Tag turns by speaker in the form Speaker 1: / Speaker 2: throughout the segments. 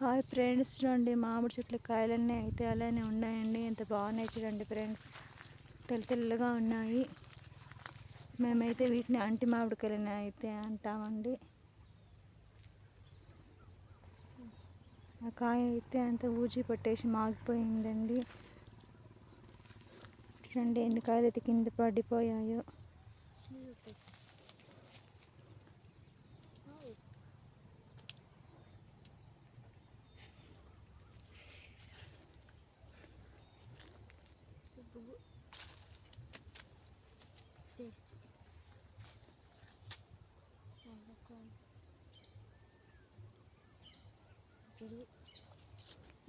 Speaker 1: Hi friends, చూడండి మామిడి చెట్ల కాయలన్నీ అయితే అలానే ఉన్నాయండి. ఎంత బాగున్నాయి చూడండి ఫ్రెండ్స్, తెల్లగా ఉన్నాయి. మేమైతే వీటిని అంటి మామిడికాయలని అయితే అంటామండి. ఆ కాయ అయితే అంత ఊజీ పట్టేసి మాగిపోయిందండి. చూడండి ఎన్ని కాయలు అయితే కింద పడిపోయాయో.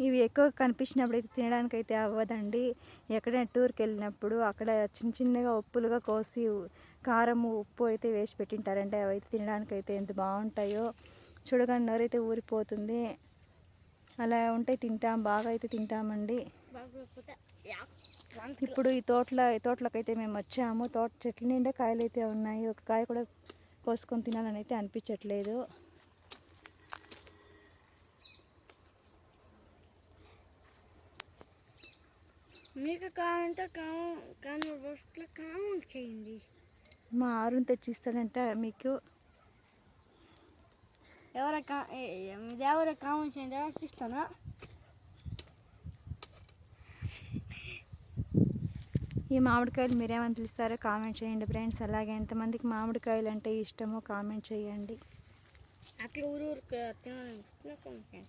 Speaker 1: ఇవి ఎక్కువ కనిపించినప్పుడు అయితే తినడానికి అయితే అవ్వదండి. ఎక్కడైనా టూర్కి వెళ్ళినప్పుడు అక్కడ చిన్న చిన్నగా ఉప్పులుగా కోసి కారం ఉప్పు అయితే వేసి పెట్టింటారంటే అవి అయితే తినడానికి అయితే ఎంత బాగుంటాయో. చూడగానే నోరైతే ఊరిపోతుంది. అలా ఉంటే తింటాం, బాగా అయితే తింటామండి. ఇప్పుడు ఈ తోటలోకి అయితే మేము వచ్చాము. తోట చెట్ల నిండా కాయలు అయితే ఉన్నాయి. ఒక కాయ కూడా కోసుకొని తినాలని అయితే అనిపించట్లేదు.
Speaker 2: మీకు కావాలంటే కామెంట్ బాక్స్లో కామెంట్ చేయండి.
Speaker 1: మా ఆరుని తెచ్చిస్తాడంట మీకు.
Speaker 2: ఎవరు కామెంట్ చేయండి, ఎవరికి ఇస్తానా.
Speaker 1: ఈ మామిడికాయలు మీరేమని పిలుస్తారో కామెంట్ చేయండి ఫ్రెండ్స్. అలాగే ఎంతమందికి మామిడికాయలు అంటే ఇష్టమో కామెంట్ చేయండి.
Speaker 2: అట్లా ఊరు తినాలని